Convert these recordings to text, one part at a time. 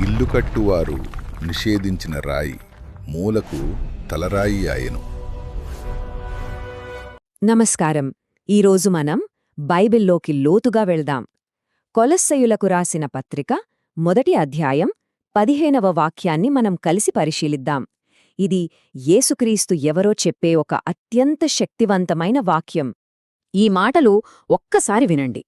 ఇల్లు కట్టువారు నిషేధించిన రాయి మూలకు తలరాయి ఆయెను. నమస్కారం. ఈరోజు మనం బైబిల్లోకి లోతుగా వెళ్దాం. కొలస్సయులకు రాసిన పత్రిక మొదటి అధ్యాయం 15వ వాక్యాన్ని మనం కలిసి పరిశీలిద్దాం. ఇది యేసుక్రీస్తు ఎవరో చెప్పే ఒక అత్యంత శక్తివంతమైన వాక్యం. ఈ మాటలు ఒక్కసారి వినండి.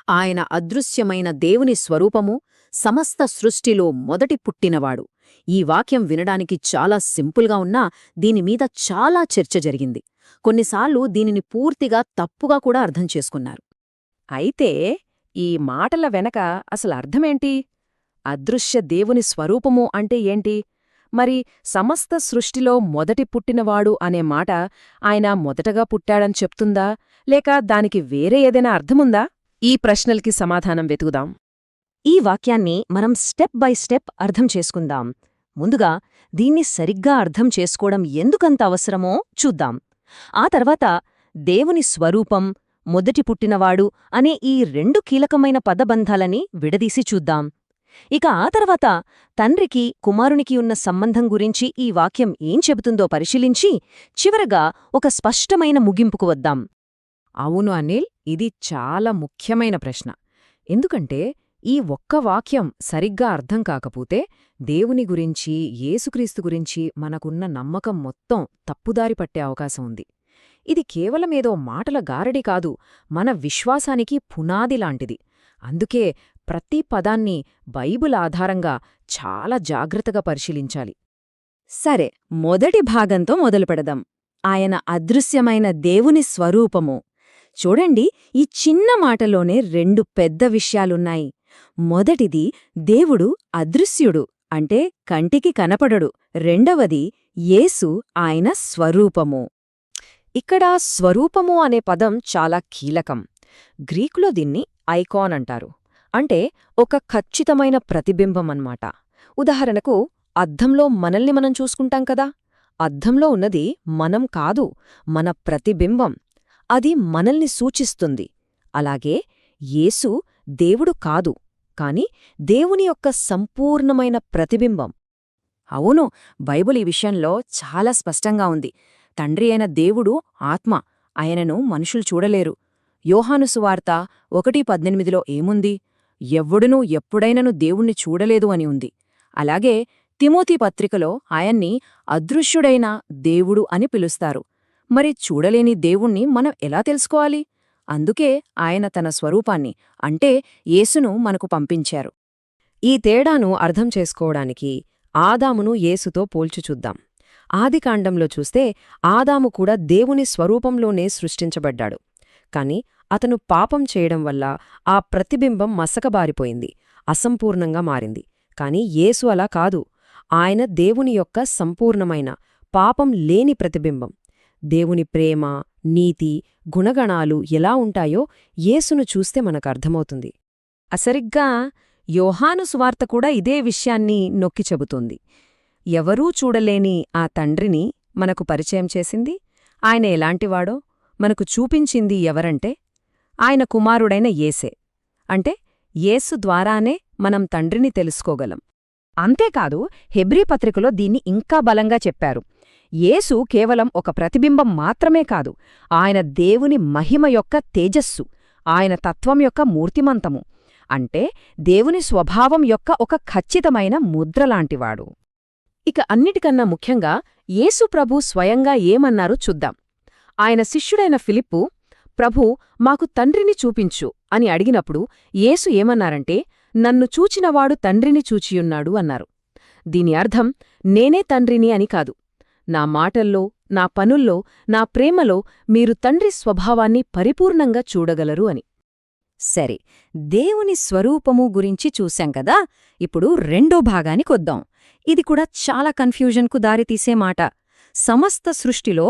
ఆయన అదృశ్యమైన దేవుని స్వరూపము, సమస్త సృష్టిలో మొదటి పుట్టినవాడు. ఈ వాక్యం వినడానికి చాలా సింపుల్గా ఉన్నా దీనిమీద చాలా చర్చ జరిగింది. కొన్నిసార్లు దీనిని పూర్తిగా తప్పుగా కూడా అర్థం చేసుకున్నారు. అయితే ఈ మాటల వెనక అసలు అర్థమేంటి? అదృశ్య దేవుని స్వరూపము అంటే ఏంటి? మరి సమస్త సృష్టిలో మొదటి పుట్టినవాడు అనే మాట ఆయన మొదటగా పుట్టాడని చెప్తుందా, లేక దానికి వేరే ఏదైనా అర్థముందా? ఈ ప్రశ్నలకి సమాధానం వెతుకుదాం. ఈ వాక్యాన్ని మనం స్టెప్ బై స్టెప్ అర్థం చేసుకుందాం. ముందుగా దీన్ని సరిగ్గా అర్థం చేసుకోవడం ఎందుకంత అవసరమో చూద్దాం. ఆ తర్వాత దేవుని స్వరూపం, మొదటి పుట్టినవాడు అనే ఈ రెండు కీలకమైన పదబంధాలని విడదీసి చూద్దాం. ఇక ఆ తర్వాత తండ్రికి కుమారునికి ఉన్న సంబంధం గురించి ఈ వాక్యం ఏం చెబుతుందో పరిశీలించి చివరగా ఒక స్పష్టమైన ముగింపుకు వద్దాం. అవును అనిల్, ఇది చాలా ముఖ్యమైన ప్రశ్న. ఎందుకంటే ఈ ఒక్క వాక్యం సరిగ్గా అర్థం కాకపోతే దేవుని గురించి, యేసుక్రీస్తు గురించి మనకున్న నమ్మకం మొత్తం తప్పుదారి పట్టే అవకాశం ఉంది. ఇది కేవలమేదో మాటల గారడి కాదు, మన విశ్వాసానికి పునాది లాంటిది. అందుకే ప్రతి పదాన్ని బైబిల్ ఆధారంగా చాలా జాగ్రత్తగా పరిశీలించాలి. సరే, మొదటి భాగంతో మొదలుపెడదాం. ఆయన అదృశ్యమైన దేవుని స్వరూపము. చూడండి, ఈ చిన్న మాటలోనే రెండు పెద్ద విషయాలున్నాయి. మొదటిది, దేవుడు అదృశ్యుడు, అంటే కంటికి కనపడడు. రెండవది, యేసు ఆయన స్వరూపము. ఇక్కడ స్వరూపము అనే పదం చాలా కీలకం. గ్రీకులో దీన్ని ఐకాన్ అంటారు. అంటే ఒక ఖచ్చితమైన ప్రతిబింబం అన్నమాట. ఉదాహరణకు, అద్దంలో మనల్ని మనం చూసుకుంటాం కదా. అద్దంలో ఉన్నది మనం కాదు, మన ప్రతిబింబం. అది మనల్ని సూచిస్తుంది. అలాగే యేసు దేవుడు కాదు, కాని దేవుని యొక్క సంపూర్ణమైన ప్రతిబింబం. అవును, బైబిల్ ఈ విషయంలో చాలా స్పష్టంగా ఉంది. తండ్రి అయిన దేవుడు ఆత్మ, ఆయనను మనుషులు చూడలేరు. యోహాను సువార్త 1:18లో ఏముంది? ఎవ్వడునూ ఎప్పుడైనను దేవుణ్ణి చూడలేదు అని ఉంది. అలాగే తిమోతి పత్రికలో ఆయన్ని అదృశ్యుడైన దేవుడు అని పిలుస్తారు. మరి చూడలేని దేవుణ్ణి మనం ఎలా తెలుసుకోవాలి? అందుకే ఆయన తన స్వరూపాన్ని, అంటే యేసును మనకు పంపించారు. ఈ తేడాను అర్థం చేసుకోవడానికి ఆదామును యేసుతో పోల్చుచూద్దాం. ఆదికాండంలో చూస్తే ఆదాము కూడా దేవుని స్వరూపంలోనే సృష్టించబడ్డాడు. కాని అతను పాపం చేయడం వల్ల ఆ ప్రతిబింబం మసకబారిపోయింది, అసంపూర్ణంగా మారింది. కాని యేసు అలా కాదు. ఆయన దేవుని యొక్క సంపూర్ణమైన, పాపం లేని ప్రతిబింబం. దేవుని ప్రేమ, నీతి, గుణగణాలు ఎలా ఉంటాయో యేసును చూస్తే మనకర్థమవుతుంది. అసరిగ్గా యోహాను సువార్త కూడా ఇదే విషయాన్ని నొక్కి చెబుతుంది. ఎవరూ చూడలేని ఆ తండ్రిని మనకు పరిచయం చేసింది, ఆయన ఎలాంటివాడో మనకు చూపించింది ఎవరంటే ఆయన కుమారుడైన యేసే. అంటే యేసు ద్వారానే మనం తండ్రిని తెలుసుకోగలం. అంతేకాదు, హెబ్రీ పత్రికలో దీన్ని ఇంకా బలంగా చెప్పారు. యేసు కేవలం ఒక ప్రతిబింబం మాత్రమే కాదు, ఆయన దేవుని మహిమ యొక్క తేజస్సు, ఆయన తత్వం యొక్క మూర్తిమంతము. అంటే దేవుని స్వభావం యొక్క ఒక ఖచ్చితమైన ముద్రలాంటివాడు. ఇక అన్నిటికన్నా ముఖ్యంగా యేసు ప్రభు స్వయంగా ఏమన్నారో చూద్దాం. ఆయన శిష్యుడైన ఫిలిప్పు, ప్రభూ, మాకు తండ్రిని చూపించు అని అడిగినప్పుడు యేసు ఏమన్నారంటే, నన్ను చూచినవాడు తండ్రిని చూచియున్నాడు అన్నారు. దీని అర్థం నేనే తండ్రిని అని కాదు. నా మాటల్లో, నా పనుల్లో, నా ప్రేమలో మీరు తండ్రి స్వభావాన్ని పరిపూర్ణంగా చూడగలరు అని. సరే, దేవుని స్వరూపము గురించి చూశాం కదా. ఇప్పుడు రెండో భాగానికొద్దాం. ఇది కూడా చాలా కన్ఫ్యూజన్కు దారితీసే మాట. సమస్త సృష్టిలో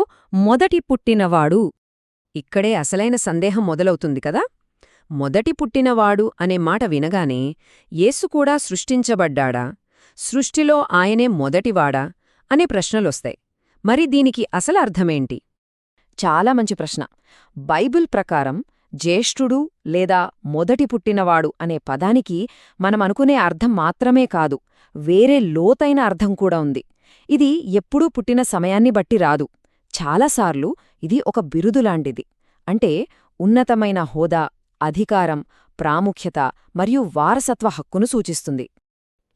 మొదటి పుట్టినవాడు. ఇక్కడే అసలైన సందేహం మొదలవుతుంది కదా. మొదటి పుట్టినవాడు అనే మాట వినగానే యేసు కూడా సృష్టించబడ్డాడా, సృష్టిలో ఆయనే మొదటివాడా అనే ప్రశ్నలొస్తాయి. మరి దీనికి అసలు అర్థమేంటి? చాలా మంచి ప్రశ్న. బైబిల్ ప్రకారం జ్యేష్ఠుడు లేదా మొదటి పుట్టినవాడు అనే పదానికి మనమనుకునే అర్థం మాత్రమే కాదు, వేరే లోతైన అర్థం కూడా ఉంది. ఇది ఎప్పుడూ పుట్టిన సమయాన్ని బట్టి రాదు. చాలాసార్లు ఇది ఒక బిరుదులాంటిది. అంటే ఉన్నతమైన హోదా, అధికారం, ప్రాముఖ్యత మరియు వారసత్వ హక్కును సూచిస్తుంది.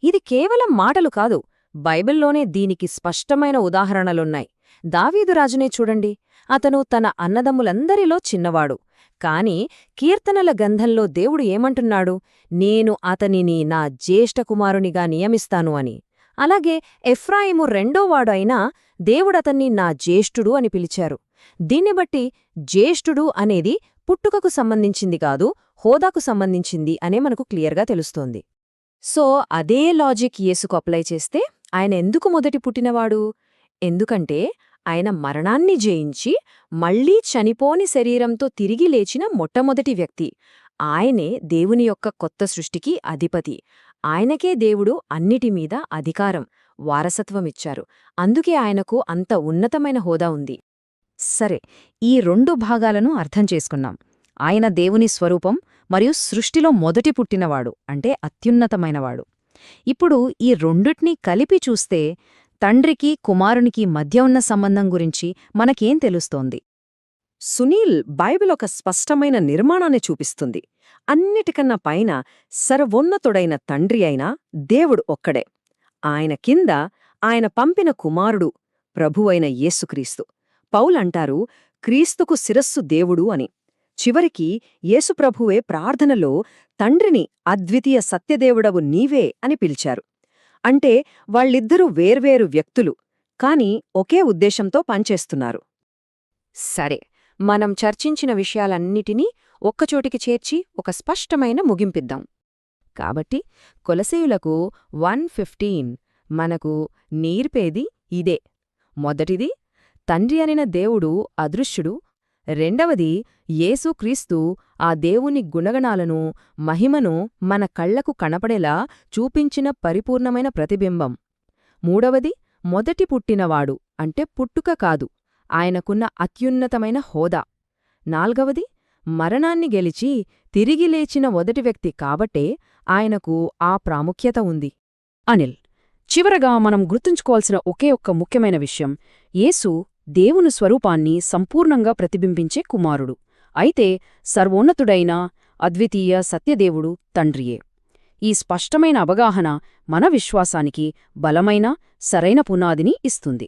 ఇది కేవలం మాటలు కాదు, బైబిల్లోనే దీనికి స్పష్టమైన ఉదాహరణలున్నాయి. దావీదు రాజునే చూడండి. అతను తన అన్నదమ్ములందరిలో చిన్నవాడు. కాని కీర్తనల గంధంలో దేవుడు ఏమంటున్నాడు? నేను అతనిని నా జ్యేష్ఠకుమారునిగా నియమిస్తాను అని. అలాగే ఎఫ్రాయిము రెండోవాడు అయినా దేవుడతన్ని నా జ్యేష్ఠుడు అని పిలిచారు. దీన్ని బట్టి జ్యేష్ఠుడు అనేది పుట్టుకకు సంబంధించింది కాదు, హోదాకు సంబంధించింది అనే మనకు క్లియర్గా తెలుస్తోంది. సో అదే లాజిక్ యేసుకు అప్లై చేస్తే ఆయన ఎందుకు మొదటి పుట్టినవాడు? ఎందుకంటే ఆయన మరణాన్ని జయించి మళ్లీ చనిపోని శరీరంతో తిరిగి లేచిన మొట్టమొదటి వ్యక్తి. ఆయనే దేవుని యొక్క కొత్త సృష్టికి అధిపతి. ఆయనకే దేవుడు అన్నిటిమీద అధికారం, వారసత్వమిచ్చారు. అందుకే ఆయనకు అంత ఉన్నతమైన హోదా ఉంది. సరే, ఈ 2 భాగాలను అర్థం చేసుకున్నాం. ఆయన దేవుని స్వరూపం మరియు సృష్టిలో మొదటి పుట్టినవాడు, అంటే అత్యున్నతమైనవాడు. ఇప్పుడు ఈ రెండిటినీ కలిపి చూస్తే తండ్రికి కుమారునికి మధ్య ఉన్న సంబంధం గురించి మనకేం తెలుస్తోంది? సునీల్, బైబిల్ ఒక స్పష్టమైన నిర్మాణాన్ని చూపిస్తుంది. అన్నిటికన్నా పైన సర్వోన్నతుడైన తండ్రి అయిన దేవుడు ఒక్కడే. ఆయన కింద ఆయన పంపిన కుమారుడు, ప్రభువైన యేసుక్రీస్తు. పౌలంటారు, క్రీస్తుకు శిరస్సు దేవుడు అని. చివరికి యేసుప్రభువే ప్రార్థనలో తండ్రిని అద్వితీయ సత్యదేవుడవు నీవే అని పిలిచారు. అంటే వాళ్ళిద్దరూ వేర్వేరు వ్యక్తులు, కాని ఒకే ఉద్దేశంతో పనిచేస్తున్నారు. సరే, మనం చర్చించిన విషయాలన్నిటినీ ఒక్కచోటికి చేర్చి ఒక స్పష్టమైన ముగింపిద్దాం. కాబట్టి కొలసీయులకు 1:15 మనకు నేర్పేది ఇదే. మొదటిది, తండ్రి అనిన దేవుడు అదృశ్యుడు. రెండవది, యేసుక్రీస్తు ఆ దేవుని గుణగణాలను, మహిమను మన కళ్లకు కనపడేలా చూపించిన పరిపూర్ణమైన ప్రతిబింబం. మూడవది, మొదటి పుట్టినవాడు అంటే పుట్టుక కాదు, ఆయనకున్న అత్యున్నతమైన హోదా. నాల్గవది, మరణాన్ని గెలిచి తిరిగి లేచిన మొదటి వ్యక్తి కాబట్టే ఆయనకు ఆ ప్రాముఖ్యత ఉంది. అనిల్, చివరగా మనం గుర్తుంచుకోవాల్సిన ఒకే ఒక్క ముఖ్యమైన విషయం, యేసు దేవుని స్వరూపాన్ని సంపూర్ణంగా ప్రతిబింబించే కుమారుడు. అయితే సర్వోన్నతుడైన అద్వితీయ సత్యదేవుడు తండ్రియే. ఈ స్పష్టమైన అవగాహన మన విశ్వాసానికి బలమైన, సరైన పునాదిని ఇస్తుంది.